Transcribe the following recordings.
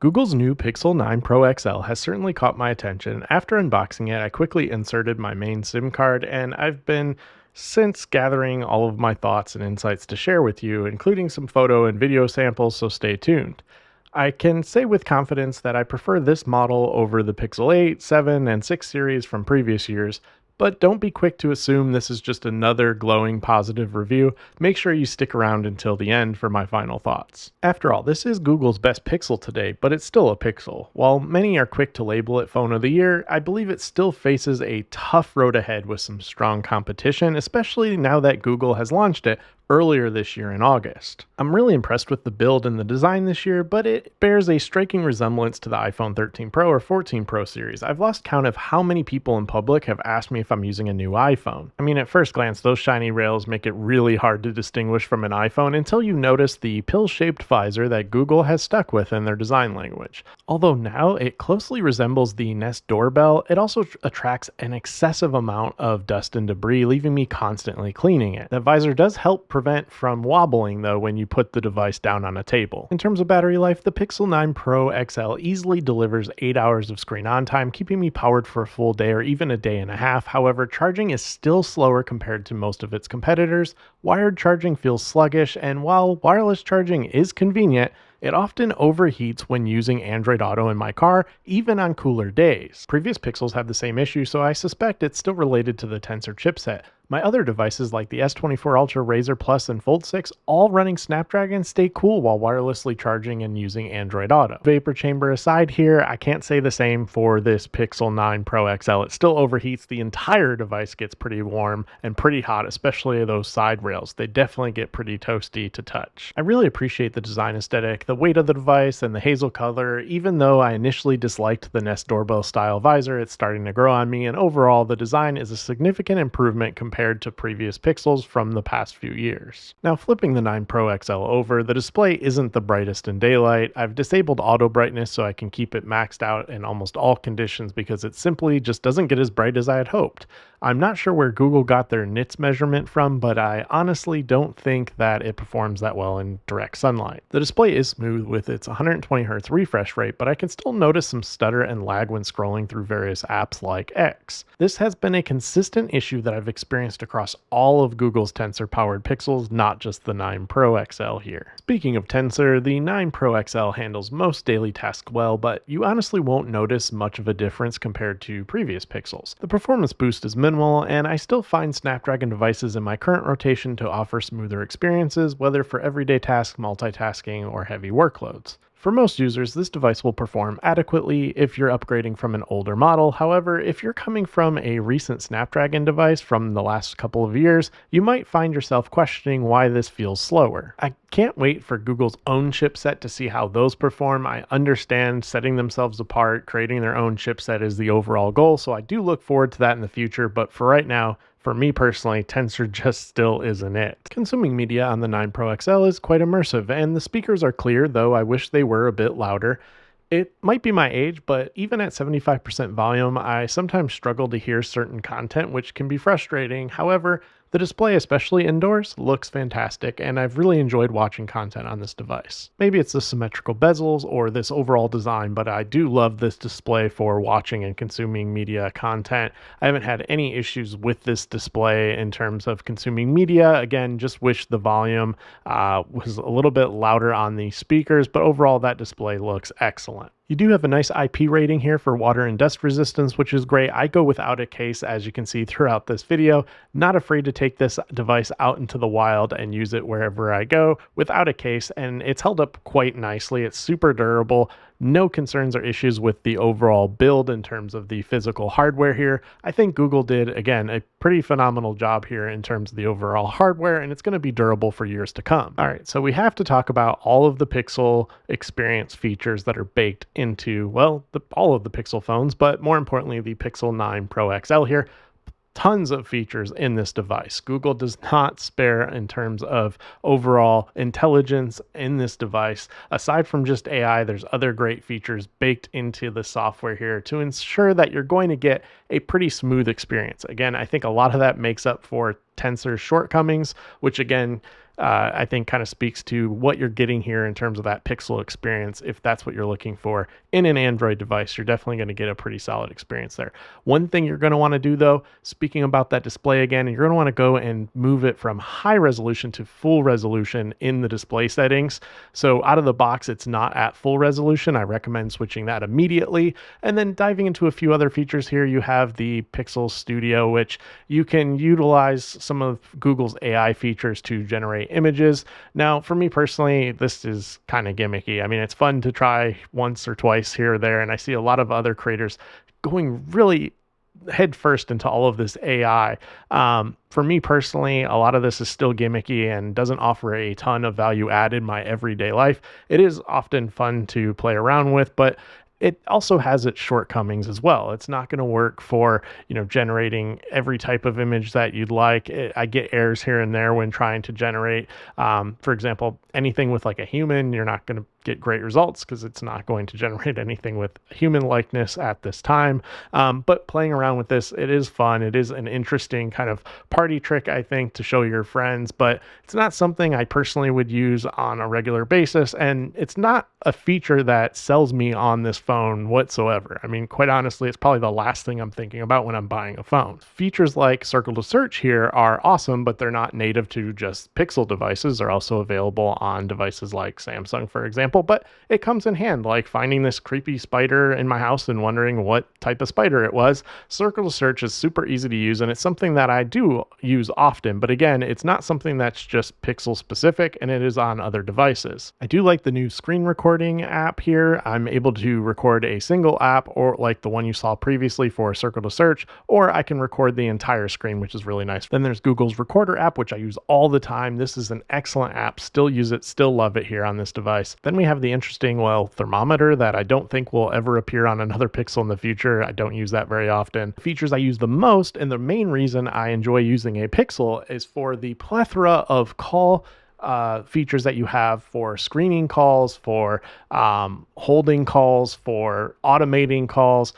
Google's new Pixel 9 Pro XL has certainly caught my attention. After unboxing it, I quickly inserted my main SIM card, and I've been since gathering all of my thoughts and insights to share with you, including some photo and video samples, so stay tuned. I can say with confidence that I prefer this model over the Pixel 8, 7, and 6 series from previous years, but don't be quick to assume this is just another glowing positive review. Make sure you stick around until the end for my final thoughts. After all, this is Google's best Pixel to date, but it's still a Pixel. While many are quick to label it Phone of the Year, I believe it still faces a tough road ahead with some strong competition, especially now that Google has launched it earlier this year in August. I'm really impressed with the build and the design this year, but it bears a striking resemblance to the iPhone 13 Pro or 14 Pro series. I've lost count of how many people in public have asked me if I'm using a new iPhone. I mean, at first glance, those shiny rails make it really hard to distinguish from an iPhone until you notice the pill-shaped visor that Google has stuck with in their design language. Although now it closely resembles the Nest doorbell, it also attracts an excessive amount of dust and debris, leaving me constantly cleaning it. The visor does help prevent from wobbling though when you put the device down on a table. In terms of battery life, the Pixel 9 Pro XL easily delivers 8 hours of screen on time, keeping me powered for a full day or even a day and a half. However, charging is still slower compared to most of its competitors. Wired charging feels sluggish, and while wireless charging is convenient, it often overheats when using Android Auto in my car, even on cooler days. Previous Pixels have the same issue, so I suspect it's still related to the Tensor chipset. My other devices like the S24 Ultra, Razer Plus, and Fold 6, all running Snapdragon, stay cool while wirelessly charging and using Android Auto. Vapor chamber aside here, I can't say the same for this Pixel 9 Pro XL. It still overheats. The entire device gets pretty warm and pretty hot, especially those side rails. They definitely get pretty toasty to touch. I really appreciate the design aesthetic, the weight of the device, and the hazel color. Even though I initially disliked the Nest doorbell style visor, it's starting to grow on me, and overall the design is a significant improvement compared to previous Pixels from the past few years. Now, flipping the 9 Pro XL over, the display isn't the brightest in daylight. I've disabled auto brightness so I can keep it maxed out in almost all conditions because it simply just doesn't get as bright as I had hoped. I'm not sure where Google got their nits measurement from, but I honestly don't think that it performs that well in direct sunlight. The display is smooth with its 120Hz refresh rate, but I can still notice some stutter and lag when scrolling through various apps like X. This has been a consistent issue that I've experienced across all of Google's Tensor-powered Pixels, not just the 9 Pro XL here. Speaking of Tensor, the 9 Pro XL handles most daily tasks well, but you honestly won't notice much of a difference compared to previous Pixels. The performance boost is minimal, and I still find Snapdragon devices in my current rotation to offer smoother experiences, whether for everyday tasks, multitasking, or heavy workloads. For most users, this device will perform adequately if you're upgrading from an older model. However, if you're coming from a recent Snapdragon device from the last couple of years, you might find yourself questioning why this feels slower. I can't wait for Google's own chipset to see how those perform. I understand setting themselves apart, creating their own chipset is the overall goal, so I do look forward to that in the future, but for right now, for me personally, Tensor just still isn't it. Consuming media on the 9 Pro XL is quite immersive, and the speakers are clear, though I wish they were a bit louder. It might be my age, but even at 75% volume, I sometimes struggle to hear certain content, which can be frustrating. However, the display, especially indoors, looks fantastic, and I've really enjoyed watching content on this device. Maybe it's the symmetrical bezels or this overall design, but I do love this display for watching and consuming media content. I haven't had any issues with this display in terms of consuming media. Again, just wish the volume was a little bit louder on the speakers, but overall that display looks excellent. You do have a nice IP rating here for water and dust resistance, which is great. I go without a case, as you can see throughout this video. Not afraid to take this device out into the wild and use it wherever I go without a case, and it's held up quite nicely. It's super durable. No concerns or issues with the overall build in terms of the physical hardware here. I think Google did, again, a pretty phenomenal job here in terms of the overall hardware, and it's going to be durable for years to come. All right, so we have to talk about all of the Pixel experience features that are baked into, well, all of the Pixel phones, but more importantly, the Pixel 9 Pro XL here. Tons of features in this device. Google does not spare in terms of overall intelligence in this device. Aside from just AI, there's other great features baked into the software here to ensure that you're going to get a pretty smooth experience. Again, I think a lot of that makes up for Tensor's shortcomings, which again, I think kind of speaks to what you're getting here in terms of that pixel experience. If that's what you're looking for in an Android device, you're definitely going to get a pretty solid experience there. One thing you're going to want to do though, speaking about that display again, you're going to want to go and move it from high resolution to full resolution in the display settings. So out of the box, it's not at full resolution. I recommend switching that immediately. And then diving into a few other features here, you have the Pixel Studio, which you can utilize some of Google's AI features to generate images. Now, for me personally, this is kind of gimmicky. I mean, it's fun to try once or twice here or there, and I see a lot of other creators going really head first into all of this AI. For me personally, a lot of this is still gimmicky and doesn't offer a ton of value add in my everyday life. It is often fun to play around with, but it also has its shortcomings as well. It's not going to work for, generating every type of image that you'd like. I get errors here and there when trying to generate, for example, anything with like a human. You're not going to get great results because it's not going to generate anything with human likeness at this time. But playing around with this, it is fun. It is an interesting kind of party trick, I think, to show your friends, but it's not something I personally would use on a regular basis. And it's not a feature that sells me on this phone whatsoever. I mean, quite honestly, it's probably the last thing I'm thinking about when I'm buying a phone. Features like circle to search here are awesome, but they're not native to just Pixel devices. They're also available on devices like Samsung, for example, but it comes in hand, like finding this creepy spider in my house and wondering what type of spider it was. Circle to search is super easy to use, and it's something that I do use often, but again, it's not something that's just Pixel specific, and it is on other devices. I do like the new screen recording app here. I'm able to record a single app, or like the one you saw previously for circle to search, or I can record the entire screen, which is really nice. Then there's Google's Recorder app, which I use all the time. This is an excellent app. Still use it, still love it here on this device. Then we have the interesting, thermometer that I don't think will ever appear on another Pixel in the future. I don't use that very often. Features I use the most, and the main reason I enjoy using a Pixel, is for the plethora of call features that you have for screening calls, for holding calls, for automating calls.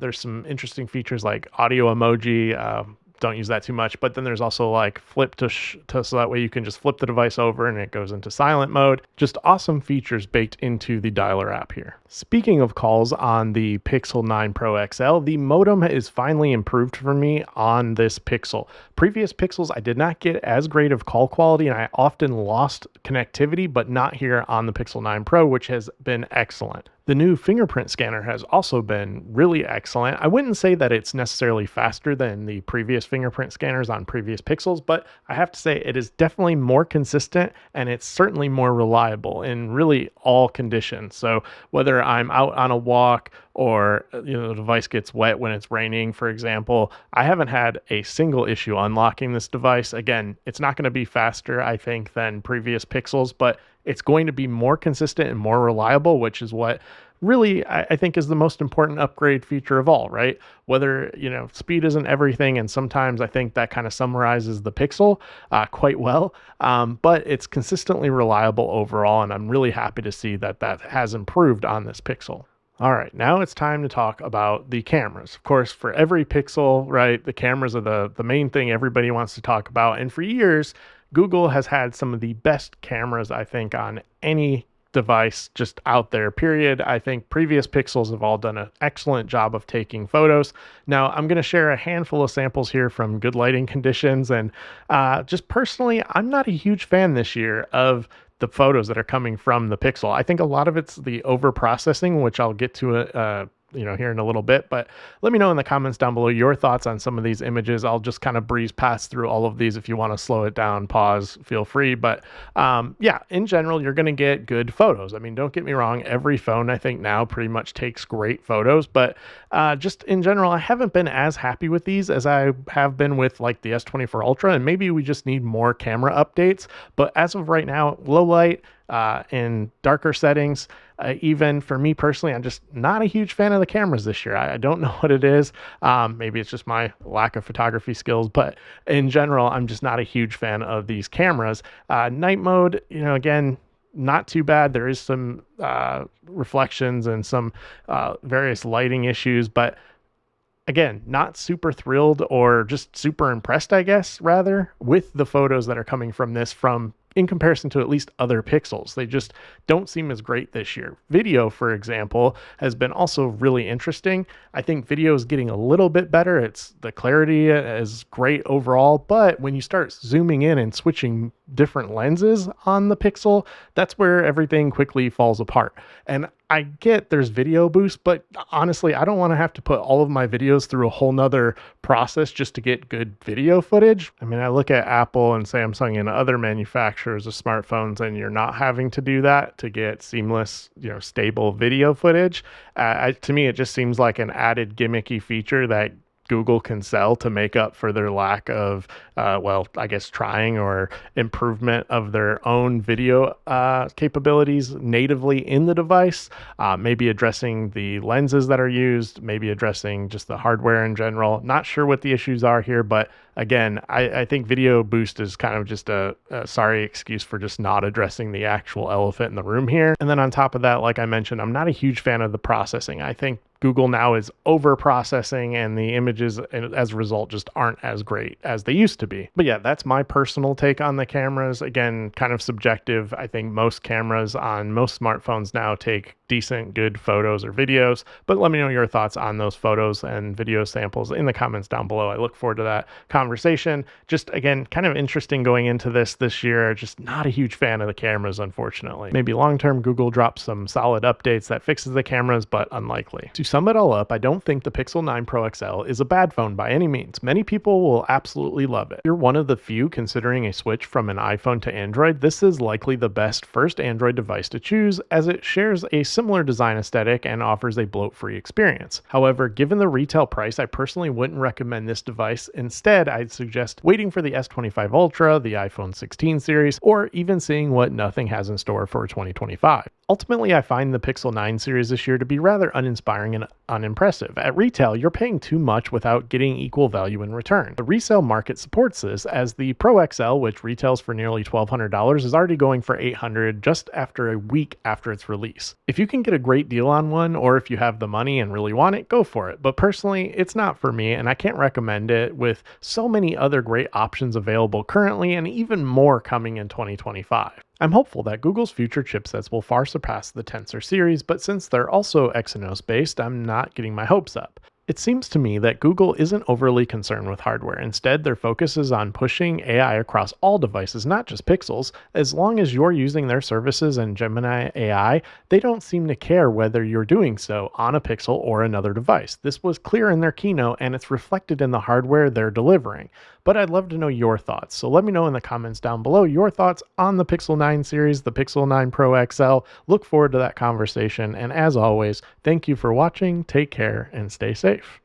There's some interesting features like audio emoji. Don't use that too much, but then there's also like flip to so that way you can just flip the device over and it goes into silent mode. Just awesome features baked into the dialer app here. Speaking of calls on the Pixel 9 Pro XL, the modem is finally improved for me on this Pixel. Previous Pixels, I did not get as great of call quality and I often lost connectivity, but not here on the Pixel 9 Pro, which has been excellent. The new fingerprint scanner has also been really excellent. I wouldn't say that it's necessarily faster than the previous fingerprint scanners on previous Pixels, but I have to say it is definitely more consistent and it's certainly more reliable in really all conditions. So whether I'm out on a walk or the device gets wet when it's raining, for example, I haven't had a single issue unlocking this device. Again, it's not going to be faster, I think, than previous Pixels, but it's going to be more consistent and more reliable, which is what really I think is the most important upgrade feature of all, right? Whether, speed isn't everything, and sometimes I think that kind of summarizes the Pixel quite well, but it's consistently reliable overall, and I'm really happy to see that that has improved on this Pixel. All right, now it's time to talk about the cameras. Of course, for every Pixel, right, the cameras are the main thing everybody wants to talk about. And for years, Google has had some of the best cameras, I think, on any device just out there, period. I think previous Pixels have all done an excellent job of taking photos. Now, I'm going to share a handful of samples here from good lighting conditions. And just personally, I'm not a huge fan this year of the photos that are coming from the Pixel. I think a lot of it's the over processing, which I'll get to here in a little bit, but let me know in the comments down below your thoughts on some of these images. I'll just kind of breeze past through all of these. If you want to slow it down, pause, feel free. But yeah, in general, you're going to get good photos. I mean, don't get me wrong. Every phone, I think now pretty much takes great photos, but just in general, I haven't been as happy with these as I have been with like the S24 Ultra, and maybe we just need more camera updates. But as of right now, low light, in darker settings, even for me personally, I'm just not a huge fan of the cameras this year. I don't know what it is. Maybe it's just my lack of photography skills, but in general, I'm just not a huge fan of these cameras. Night mode, again, not too bad. There is some reflections and some various lighting issues, but again, not super thrilled or just super impressed, I guess, rather, with the photos that are coming from this from in comparison to at least other Pixels. They just don't seem as great this year. Video, for example, has been also really interesting. I think video is getting a little bit better. The clarity is great overall, but when you start zooming in and switching different lenses on the Pixel, that's where everything quickly falls apart. And I get there's video boost, but honestly, I don't want to have to put all of my videos through a whole nother process just to get good video footage. I mean, I look at Apple and Samsung and other manufacturers of smartphones, and you're not having to do that to get seamless, stable video footage. To me, it just seems like an added gimmicky feature that Google can sell to make up for their lack of, I guess, trying or improvement of their own video capabilities natively in the device, maybe addressing the lenses that are used, maybe addressing just the hardware in general. Not sure what the issues are here, but again, I think video boost is kind of just a sorry excuse for just not addressing the actual elephant in the room here. And then on top of that, like I mentioned, I'm not a huge fan of the processing. I think Google now is over processing, and the images as a result just aren't as great as they used to be. But yeah, that's my personal take on the cameras. Again, kind of subjective. I think most cameras on most smartphones now take decent, good photos or videos, but let me know your thoughts on those photos and video samples in the comments down below. I look forward to that conversation. Just again, kind of interesting going into this year. Just not a huge fan of the cameras, unfortunately. Maybe long-term Google drops some solid updates that fixes the cameras, but unlikely. To sum it all up, I don't think the Pixel 9 Pro XL is a bad phone by any means. Many people will absolutely love it. If you're one of the few considering a switch from an iPhone to Android, this is likely the best first Android device to choose, as it shares a similar design aesthetic and offers a bloat-free experience. However, given the retail price, I personally wouldn't recommend this device. Instead, I'd suggest waiting for the S25 Ultra, the iPhone 16 series, or even seeing what nothing has in store for 2025. Ultimately, I find the Pixel 9 series this year to be rather uninspiring and unimpressive. At retail, you're paying too much without getting equal value in return. The resale market supports this, as the Pro XL, which retails for nearly $1,200, is already going for $800 just after a week after its release. If you can get a great deal on one, or if you have the money and really want it, go for it. But personally, it's not for me, and I can't recommend it with so many other great options available currently and even more coming in 2025. I'm hopeful that Google's future chipsets will far surpass the Tensor series, but since they're also Exynos based, I'm not getting my hopes up. It seems to me that Google isn't overly concerned with hardware. Instead, their focus is on pushing AI across all devices, not just Pixels. As long as you're using their services and Gemini AI, they don't seem to care whether you're doing so on a Pixel or another device. This was clear in their keynote, and it's reflected in the hardware they're delivering. But I'd love to know your thoughts, so let me know in the comments down below your thoughts on the Pixel 9 series, the Pixel 9 Pro XL. Look forward to that conversation, and as always, thank you for watching, take care, and stay safe.